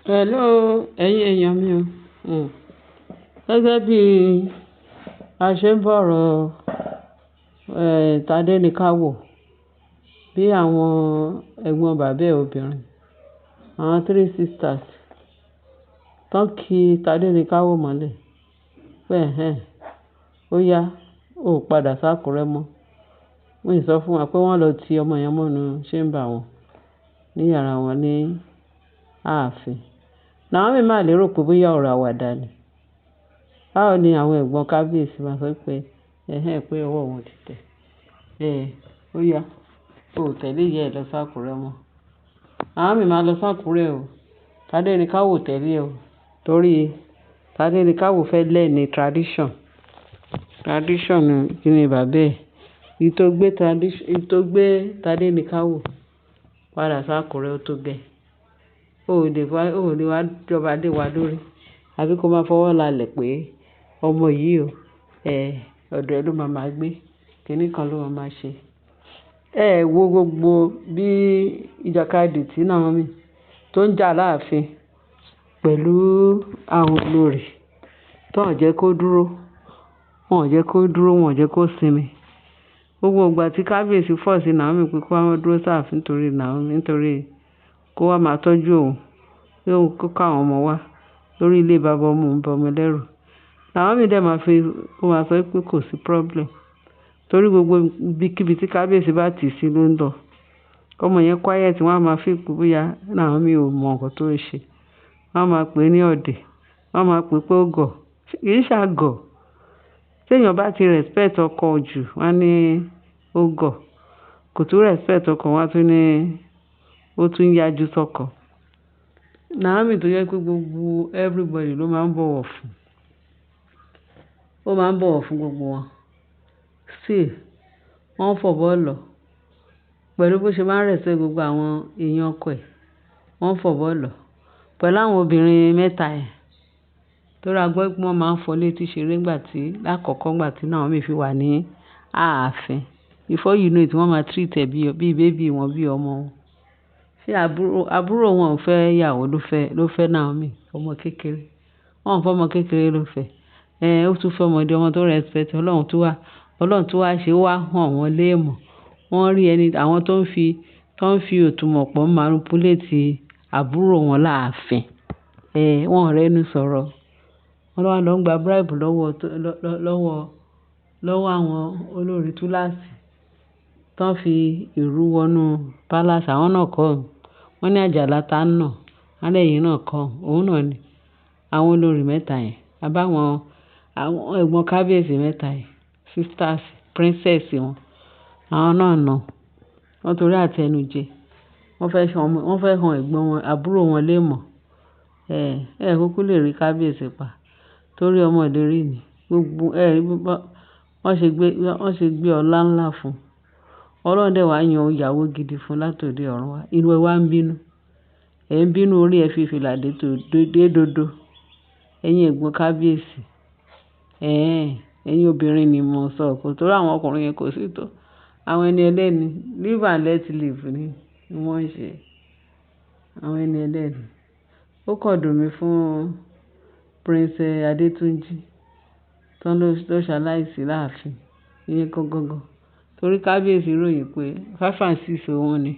Hello, ẹ̀yin èèyàn mi o. Gẹ́gẹ́ bí a ṣe ń bọ̀rọ̀ Tádéníkáwò, bí àwọn ẹ̀gbọ́n bàbá ẹ̀ obìnrin, àwọn three sisters, tán ki Tádéníkáwò mọ́lẹ̀ pé ó yá, ó padà sákúrẹ́ mọ́. Wọ́n ì sọ fún wa pé wọ́n lọ ti ọmọ yẹn mọ́nu chamber wọn ní yàrá wọn ní ààfin. Naomi máa lérò pé bóyá ọ̀rọ̀ àwàdà ni. Báwo ni àwọn ẹ̀gbọ́n kábíyèsí máa sọ pé pé ọwọ́ wọn ti tẹ̀. Ó yá, ó tẹ̀lé ìyá ẹ̀ lọ sákúrẹ́ mọ́. Naomi máa lọ sákúrẹ́ o. Tádéníkáwò tẹ̀lé o. Torí Tádéníkáwò fẹ́ lẹ́ni tradition. Tradition kí ni bàbá ẹ̀. Ìtò gbé Tádéníkáwò padà sákúrẹ́ ó tó gẹ́. Ó lè wá jọba lé wa lórí. Àbí kó máa fọwọ́ lálẹ̀ pé ọmọ yìí o, ọ̀dọ̀ ẹ ló máa gbé. Kíní kan ló máa ṣe. Wo gbogbo bí ìjàkadì tí Naomi tó ń jà láàfin pẹ̀lú àwọn olórí tó ń jẹ́ kó dúró. Wọ́n ò jẹ́ kó dúró, wọ́n ò jẹ́ kó sinmi. Gbogbo ìgbà tí kábíyèsí fọ̀ sí Naomi pé kó wá dúró sáàfin nítorí Naomi, nítorí kó wá máa tọ́jú òun, pé òun kó káwọn ọmọ wá lórí ilé bàbá ọmọ òun bọ ọmọ lẹ́rù. Naomi dẹ̀ máa sọ pé kò sí problem. Torí gbogbo ibikíbi tí kábíyèsí bá tì sí ló ń lọ. Ọmọ yẹn quiet, wọ́n á máa fi pé bóyá Naomi ò mọ nǹkan tó ń ṣe. Wọ́n á máa pè é ní ọ̀dẹ̀. Wọ́n á máa pè pé ó gọ̀. Kì í ṣàgọ̀. Tí èèyàn bá ti respect ọkọ jù, wọ́n á ní ó gọ̀. Kò tún respect ọkọ, wọ́n á tún ní ó tún yájú sọ́kọ. Naomi tó yẹ pé gbogbo everybody ló máa ń bọ̀wọ̀ fún. Ó máa ń bọ̀wọ̀ fún gbogbo wọn. Still, wọ́n ń fọ̀bọ́ lọ. Pẹ̀lú bó ṣe máa ń respect gbogbo àwọn èèyàn ọkọ ẹ̀. Wọ́n ń fọ̀bọ́ lọ. Pẹ̀lú àwọn obìnrin mẹ́ta ẹ̀. Torí a gbọ́ pé wọ́n máa ń fọ létí ṣeré lákọ̀ọ́kọ́ ńgbà tí Naomi fi wà ní ààfin. Before you know it, wọ́n máa treat ẹ̀ bí baby wọn, bí ọmọ wọn. Ṣé àbúrò wọn ò fẹ́ ìyàwó ló fẹ́ Naomi, ọmọ kékeré. Wọ́n ò fẹ́ ọmọ kékeré ló fẹ́. Ó tún fẹ́ ọmọdé, ọmọ tó respect. Ọlọ́run tó wá ṣe wá hàn wọ́n léèmọ̀. Wọ́n rí àwọn tó ń fi òtùmọ̀pọ̀ manipulate àbúrò wọn láàfin. Wọ́n ò rẹ́nu sọ̀rọ̀. Wọ́n wá lọ ń gba bribe lọ́wọ́ àwọn olórí túláàsì tó ń fi ìrú wọnú palace. Àwọn náà kọ́. Wọ́n ní àjàlá tá ń nà. Wọ́n lẹ́yìn náà kọ́. Òun náà ni àwọn olórí mẹ́ta yẹn. Àwọn ẹ̀gbọ́n kábíyèsí mẹ́ta yẹn. Sisters, princess wọn. Àwọn náà nà. Wọ́n torí àtẹnujẹ. Wọ́n fẹ́ hàn ẹ̀gbọ́n wọn, àbúrò wọn léèmọ̀. Kúkú lè rí kábíyèsí pa. Torí ọmọ ìlérí ni. Wọ́n ṣe gbé ọlá ńlá fún. Ọlọ́run dẹ̀ wá yan ìyàwó gidi fún látòdì ọ̀run wá. Inú ẹ wá ń bínú. Ẹ ń bínú, orí ẹ fi fìlà dé dodo. Ẹ̀yin ẹ̀gbọ́n kábíyèsí. Ẹ̀yin obìnrin ni mo sọ. Kò torí àwọn ọkùnrin yẹn kò sí tó. Àwọn ẹni ẹlẹ́ni live and let live ni wọ́n ń ṣe. Àwọn ẹni ẹlẹ́ni. Ó kàn dùn mí fún Prince Adétúnjí tán ló ṣaláìsí láàfin. Ìyẹn gangan. Torí kábíyèsí ròyìn pé 5 and 6 òun ni.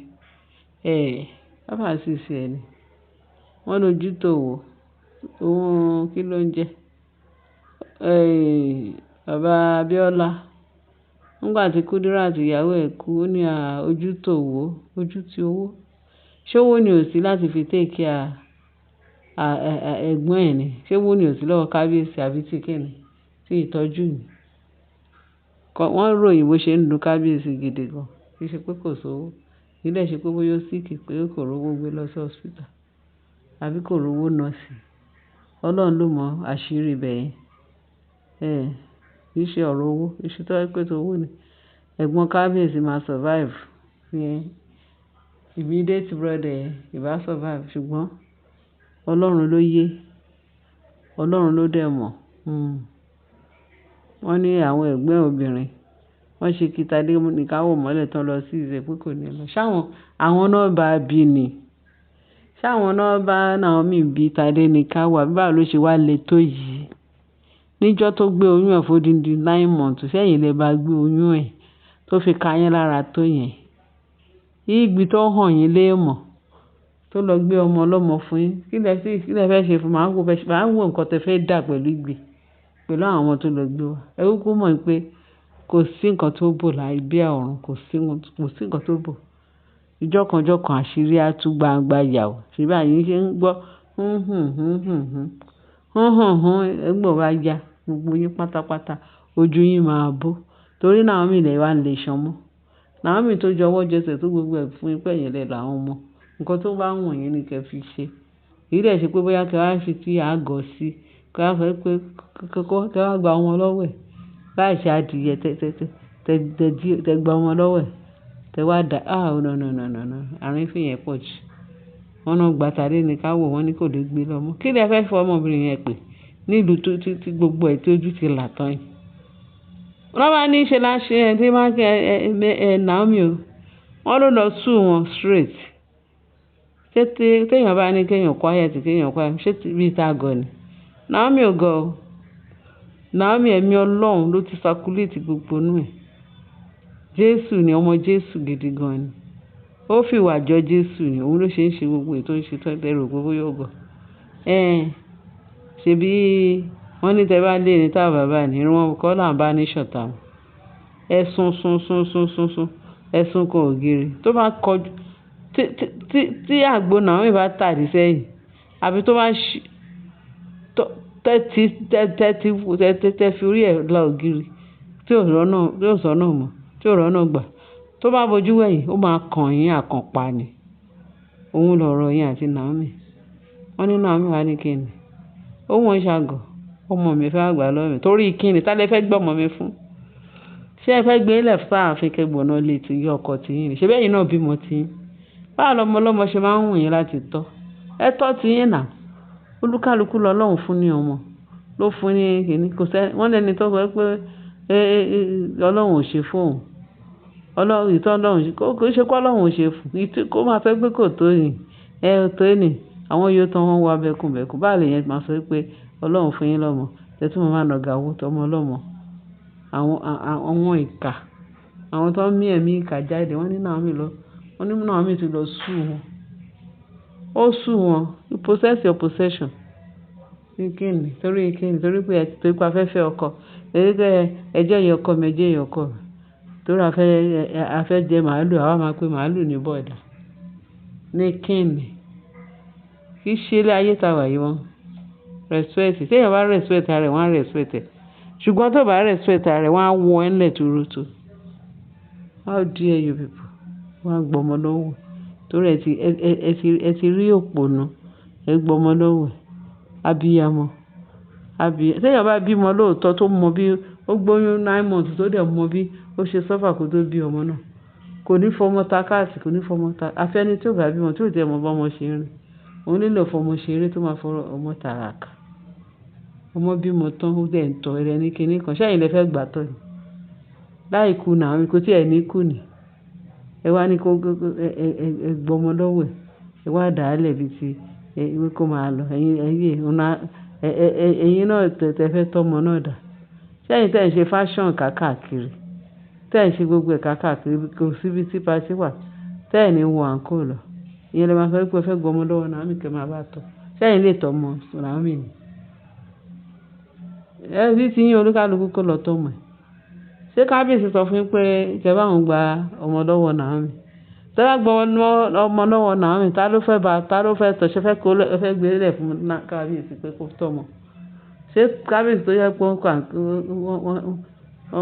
5 and 6 ẹ̀ ni. Wọ́n lójú tó wò. Òun kí ló ń jẹ́? Bàbá Abíọ́lá. Nígbà tí Kúdírát ìyàwó ẹ̀ kú, ó ní ojú tó wò, ojú tí owó. Ṣé owó ni ò sí láti fi take care ẹ̀gbọ́n ẹ̀ ni? Ṣé owó ni ò sí lọ́wọ́ kábíyèsí àbí tí kíni? Tí ìtọ́jú ni. Wọ́n ròyìn bó ṣe ń lu kábíyèsí gidi gan. Kì í ṣe pé kò sówó. Kì í dẹ̀ ṣe pé bóyá ó sick pé kò rówó gbé lọ sí hospital. Àbí kò rówó nọ́ọ̀sì. Ọlọ́run ló mọ àṣírí ibẹ̀ yẹn. Kì í ṣe ọ̀rọ̀ owó. Iṣu tó pé tó owó ni. Ẹ̀gbọ́n kábíyèsí máa survive. Immediate brother ìbá survive. Ṣùgbọ́n Ọlọ́run ló yé. Ọlọ́run ló dẹ̀ mọ̀. Wọ́n ní àwọn ẹ̀gbọ́n obìnrin. Wọ́n ṣe kí Tádéníkáwò mọ́lẹ̀ tán lọ sí ìṣẹ́ pé kò ní lọ. Ṣáwọn àwọn náà bá bí ni. ṣé àwọn náà bá Naomi bí Tádéníkáwò àbí báwo ló ṣe wá le tó yìí níjọ́ tó gbé oyún ẹ̀ fódìdí 9 months sẹ́yìn lè bá gbé oyún ẹ̀ tó fi ka yín lára tó yẹn ìgbì tó hàn yín léèmọ̀ tó lọ gbé ọmọ ọlọ́mọ fún yín kí lẹ fẹ́ ṣe fún màá wò nǹkan tẹ fẹ́ dà pẹ̀lú ìgbì pẹ̀lú àwọn ọmọ tó lọ gbé wa ẹ kúkú mọ̀ pé kò sí nǹkan tó bò láì bí ọ̀run kò sí nǹkan tó bò ìjọkànjọkàn àṣírí á tú gbangba yàwó ṣùgbọ́n àyè ṣe ń gbọ́ ẹgbọ́n bá ya gbogbo yín pátápátá ojú yín máa bó torí Naomi lè wá lè ṣan mọ́ Naomi tó jọwọ́ jẹsẹ̀ tó gbogbo ẹ̀ fún ipẹ́ yẹn lẹ̀ làwọn ọmọ nǹkan tó bá wọ̀n yín ni kẹ́ fi ṣe èyí dẹ̀ ṣe pé bóyá kẹ́ wá fi tí àgọ́ sí kẹ́ wá fẹ́ pé kẹ́ wá gba ọmọ lọ́wọ́ ẹ̀ láì ṣe adìyẹ tẹ gba ọmọ lọ́wọ́ ẹ̀ tẹ wá dà no àárín fìyẹn pọ̀ jù wọn náà gba Tádéníkáwò wọn ní kò lè gbé lọ́mọ kí lẹ fẹ́ fọ ọmọbìnrin yẹn pè nílùú tí gbogbo ẹ̀ tí ojú ti là tán yìí wọ́n bá ní í ṣe láṣẹ ẹ̀ tí máa kẹ́ Naomi o wọ́n ló lọ sùn wọn straight ṣé téèyàn bá ní kéèyàn quiet ṣé bíi tá a gọ̀ ni Naomi ò gọ̀ o Naomi ẹ̀mí Ọlọ́run ló ti circulate gbogbo inú ẹ̀ Jésù ni ọmọ Jésù gidi gan ni ó fi ìwà jọ Jésù ni òun ló ṣe ń ṣe gbogbo ètò ìṣe tó ẹ̀rọ gbogbo yóò gọ̀ ṣebí wọ́n ní tẹ́ bá lé ní tá bàbá ní irun wọn kọ́ là ń bá ní ṣọ̀tá wọn ẹ̀sùn ẹ̀sùn kan ògiri tó bá kọjú tí àgbo Naomi bá tàdí sẹ́yìn àbí tó bá tẹ́ fi orí ẹ̀ la ògiri tí ò sọ́nà mọ́ tí ò rọ́nà gbà tó bá bojú wẹ̀yìn ó máa kàn yín àkànpá ni òun lọ̀rọ̀ yín àti Naomi wọ́n ní Naomi wá ní kíni ó wọ́n ṣàgọ̀ ọmọ mi fẹ́ àgbà lọ́wọ́ mi torí kíni tá lẹ fẹ́ gbọ́ ọmọ mi fún ṣé ẹ fẹ́ gbé ilẹ̀ sáàfin kẹgbọ̀nà lè ti yọ ọkọ tí yín ṣe bẹ́ẹ̀ yín náà bímọ tí yín báwo lọmọ ọlọ́mọ ṣe máa ń wù yín láti tọ́ ẹ tọ́ tí yín nà olúkálukú lọ́lọ́run fún ní ọmọ ló fún ní kíní kò sẹ́ wọ́n lẹ́ni tó sọ pé Ọlọ́run ò ṣe fóun Ọlọ́run ìtọ́ Ọlọ́run kò ṣe kó Ọlọ́run ò ṣe fún kó máa fẹ́ gbé kò tó yìí tó ní àwọn yóò tán wọ́n wá bẹ́kùnbẹ́kùn báà lè yẹn máa sọ pé Ọlọ́run fún yín lọ́mọ tẹ́tí mo máa nàgà owó tọmọ ọlọ́mọ àwọn ìkà àwọn tó ń mí ẹ̀mí ìkà jáde wọ́n ní Naomi ti lọ sú wọn ó sú wọn you possess your possession torí pé afẹ́fẹ́ ọkọ ẹjẹ́ yẹ ọkọ mi ẹjẹ́ yẹ ọkọ mi torí afẹ́ jẹ màálù àwa máa pe màálù ní bọ́ọ̀dà ní kíni kì í ṣe ilé ayé tàwa yìí wọn respect téèyàn bá respect ara rẹ̀ wọ́n á respect ẹ̀ ṣùgbọ́n tó bá respect ara rẹ̀ wọ́n á wọ ẹ́ńlẹ̀ tuurutu how dare you people wọ́n á gbọmọ lọ́wọ́ torí ẹ ti rí òpònú ẹ gbọmọ lọ́wọ́ abiyamọ téèyàn bá bímọ lóòótọ́ tó mọ bí ó gbóyún 9 months tó dẹ̀ mọ bí ó ṣe sọ́fà kó tó bí ọmọ náà kò ní fọmọ ta káàsì kò ní fọmọ ta afẹ́ni tí ò bá bímọ tí ò tẹ́ mọ bọ́mọ ṣe rìn òun nílò fọmọ ṣe eré tó máa fọ ọmọ tàràkà ọmọ bímọ tán ó dẹ̀ ń tọ́ ẹrẹ ní kinní kan ṣẹ́yìn lẹ fẹ́ gbà tọ́ ni láì kú nà àwọn ikú tí ẹ̀ ní kú ni ẹ wá ní kó ẹ gbọmọ lọ́wọ́ ẹ wá dà á lẹ̀ bí ti ìwé kó máa lọ ẹ̀yin náà tẹ fẹ́ tọ́mọ náà dà ṣẹ́yìn tẹ̀ ń ṣe fashion káàkiri tẹ̀ ń ṣe gbogbo ẹ̀ káàkiri kò síbi tí pàṣẹ wà tẹ̀ ní wọ àǹkó lọ ìyẹn lè máa sọ pé fẹ́ gbọmọ lọ́wọ́ Naomi kẹ́ máa bá tọ́ ṣẹ́yìn lè tọ́mọ Naomi ni ẹbí tí yín olúkálukú kó lọ tọ́mọ ẹ̀ ṣé kábíyèsí sọ fún pé ìjọba àwọn gba ọmọ lọ́wọ́ Naomi tẹ́lá gbọ́ ọmọ lọ́wọ́ Naomi ta ló fẹ́ tọ́ ṣe fẹ́ gbé lẹ̀ fún kábíyèsí pé kó tọ́mọ ṣé kábíyèsí tó yẹ pé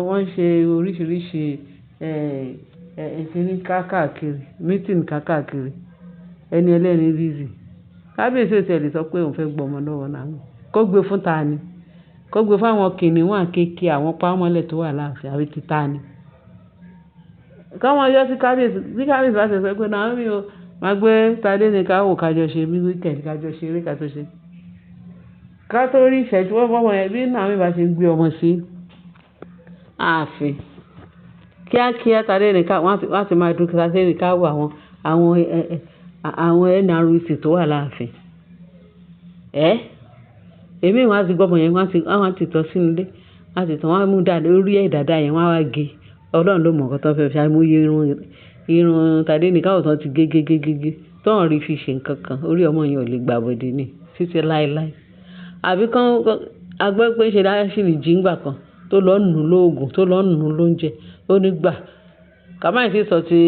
wọ́n ṣe oríṣiríṣi ìsinmi káàkiri mítìn káàkiri ẹni ẹlẹ́ni bízì kábíyèsí ò tẹ̀lé sọ pé òun fẹ́ gbọ́ ọmọ lọ́wọ́ Naomi kó gbé fún ta ni kó gbé fún àwọn kìnìún àkekè àwọn pámọ́lẹ̀ tó wà láàfin àbí ti ta ni káwọn yọ sí kábíyèsí bí kábíyèsí bá ṣe sọ pé Naomi o máa gbé Tádéníkáwò kájọ ṣe bí wíkẹ̀ndì kájọ ṣe eré kájọ ṣe ká tó rí ìṣẹ́jú ọmọ yẹn bí Naomi bá ṣe gbé ọmọ sí ààfin kíákíá Tádéníkáwò wọ́n ti máa dúró Tádéníkáwò àwọn àwọn NRC tó wà láàfin èmi wọn á ti gbọ́mọ yẹn wọ́n á ti tọ́ sínú ilé wọ́n á ti tọ́ wọ́n á mú dáadáa orí ẹ̀ dáadáa yẹn wọ́n á wá gé ọlọ́run ló mọ̀ nǹkan tó fẹ́ fi àìmọye irun tàdé ní káwọ̀ tán ti gé tọ́hún rí fi ṣe nǹkan kan orí ọmọ yẹn ò lè gbà bọ̀dé ní títí láéláé àbí kán agbẹ́ pé ṣe dáṣìlì jíǹgbà kan tó lọ nù lóògùn tó lọ nù lóúnjẹ ó ní gbà kàmáì sí sọ ti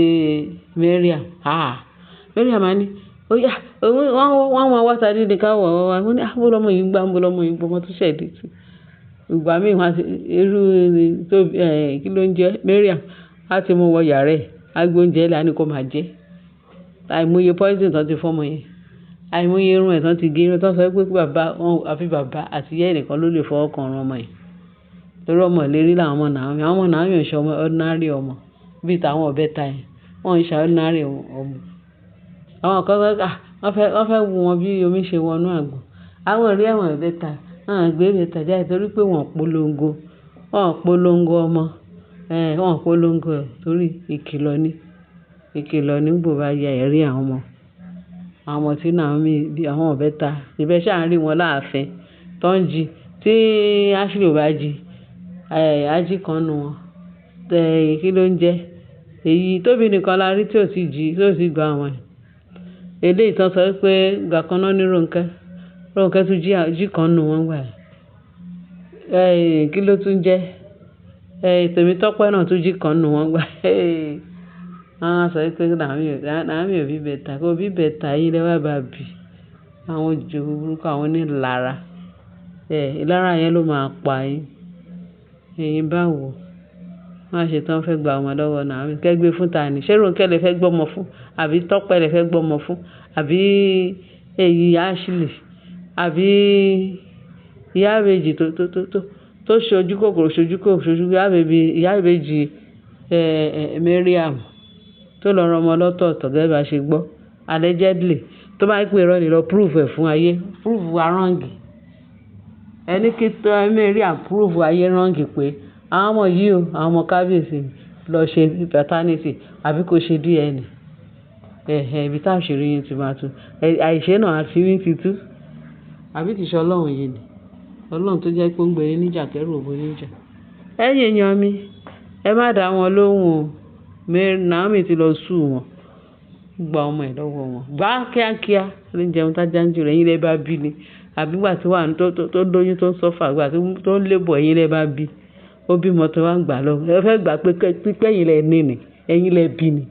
Mariam á ní ó yá wọ́n máa wá tàdé ní káwọ̀ wọ́n ní bọ́lọ́mọ yìí gbà ọmọ tó ṣẹ̀dí sí ìgbà míì wọn irú tó kí ló ń jẹ Mariam á ti mú wọ yàrá ẹ̀ á gbé oúnjẹ ẹ̀ lánìí kó máa jẹ àìmọye poison tán ti fọ́mọ yẹn àìmọye irun ẹ̀ tán ti gé irun tán sọ pé àfi bàbá àti ìyá ẹnìkan ló lè fọwọ́ kan ọmọ yẹn torí ọmọ ìlérí làwọn ọmọ Naomi àwọn ọmọ Naomi ò ń ṣe ọmọ ordinary ọmọ bíi tàwọn ọ̀bẹ ta yẹn wọ́n ń ṣe ordinary ọmọ àwọn kan wọ́n fẹ́ wù wọn bí omi ṣe wọnú àgbọn àwọn ìrí àwọn ọ̀bẹ ta àwọn gbé tàjà torí pé wọ́n polongo ọmọ wọ́n polongo torí ìkìlọ̀ ní gbò bá ya ẹ̀rí àwọn ọmọ tí Naomi bí àwọn ọ̀bẹ ta ìbẹ́ ṣáà ń rí wọn láàfin tó ń jí tí Ashley ò bá jí ají kan nu wọn kí ló ń jẹ́ èyí tóbi nìkan la rí tí ò sì jí tí ò sì gba àwọn eléyìí tán sọ pé ìgbà kan náà ní Rónkẹ́ tún jí kan nu wọn gbà kí ló tún jẹ́ Tèmítọ́pẹ́ náà tún jí kan nu wọn gbà àwọn sọ pé Naomi ò bí bẹ̀tà kó bí bẹ̀tà yìí lẹ́wà bá bì àwọn jò burúkú àwọn onílára ìlara yẹn ló máa pa yín ẹ̀yin báwo wọ́n á ṣe tán fẹ́ gba ọmọ lọ́wọ́ Naomi kẹ́gbẹ́ fún ta ni ṣé Rónkẹ́ lè fẹ́ gbọ́mọ fún àbí Tọ́pẹ́ lè fẹ́ gbọ́mọ fún àbí èyí Ashley àbí ìyá ìbejì tó ṣojú kòkòrò ìyá ìbejì Mariam tó lọ rán ọmọ lọ́tọ̀ọ̀tọ̀ gẹ́gẹ́ bá ṣe gbọ́ allegedly tó bá pè rọ́ ni lọ proof ẹ̀ fún ayé proof wa rọ́ǹgì ẹni kí tó Mariam proof ayé rọ́ǹgì pé àwọn ọmọ yìí o àwọn ọmọ kábíyèsí lọ ṣe paternity àbí kò ṣe DNA ibi tá àṣírí yín ti máa tú àìṣe náà àṣírí ti tú àbí kìí ṣe ọlọ́run yìí ni ọlọ́run tó jẹ́ pé ń gbé yín níjà kẹ́rù òbó níjà ẹ̀yin èèyàn mi ẹ má dá wọn lóhùn o Naomi ti lọ sú wọn gba ọmọ ẹ̀ lọ́wọ́ wọn bá kíákíá ló ń jẹun tájá ń jù rẹ̀ ẹ̀yin lẹ́ bá bí ni àbí gbà tí wà tó lóyún tó ń sọ́fà gbà tó ń lébọ̀ ẹ̀yin lẹ́ bá bí ó bímọ tó wá ń gbà lọ ẹ fẹ́ gbà pé ẹ̀yin lẹ́ ní ni ẹ̀yin lẹ́ bí ni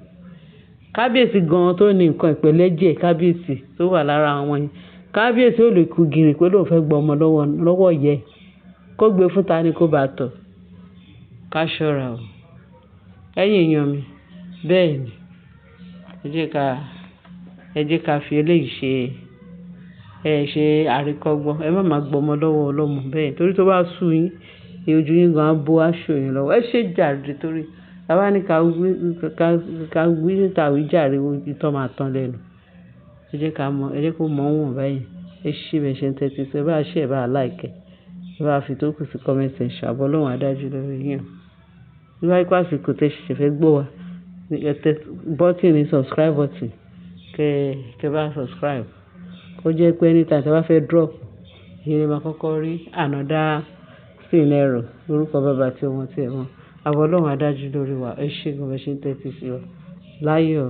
kábíyèsí gan tó ní nǹkan ìpẹ́lẹ́jẹ̀ kábíyèsí tó wà lára àwọn yẹn kábíyèsí ò lè kú gìrì pé lóun fẹ́ gba ọmọ lọ́wọ́ yẹ kó gbé fún ta ni kó bá tọ̀ ká ṣọ́ra o ẹ̀yin èèyàn mi bẹ́ẹ̀ ni ẹ jẹ́ ká fi eléyìí ṣe àríkọ́gbọ́n ẹ má máa gbọmọ lọ́wọ́ ọlọ́mọ bẹ́ẹ̀ torí tó bá sú yín ojú yín gan bó aṣọ yín lọ́wọ́ ẹ ṣe jàre torí bàbá ní ká wí tàwí jàre ìtọ́ máa tán lẹ́nu ẹ jẹ́ kó mọ̀ wọ́n báyìí ẹ ṣí bẹ̀ ṣe ń tẹ́tí sí ẹ bá ṣe ẹ bá láìkẹ́ ẹ bá fi tó kù sí comment section àbọ̀ lọ́wọ́n adájú lórí yín o níwáyé kó àsìkò tẹ́ ṣe fẹ́ gbọ́ wa bọ́tìn ní subscribe button kẹ́ bá subscribe kó jẹ́ pé anytime tẹ́ bá fẹ́ drop ìyẹn lè máa kọ́kọ́ rí another sin ẹ̀rọ orúkọ bàbá tí wọ́n ti ẹ̀ wọ́n àbọ̀ lọ́wọ́n adájú lórí wa ẹ ṣé gan bẹ́ ṣe ń tẹ́tí sí wa láyọ̀.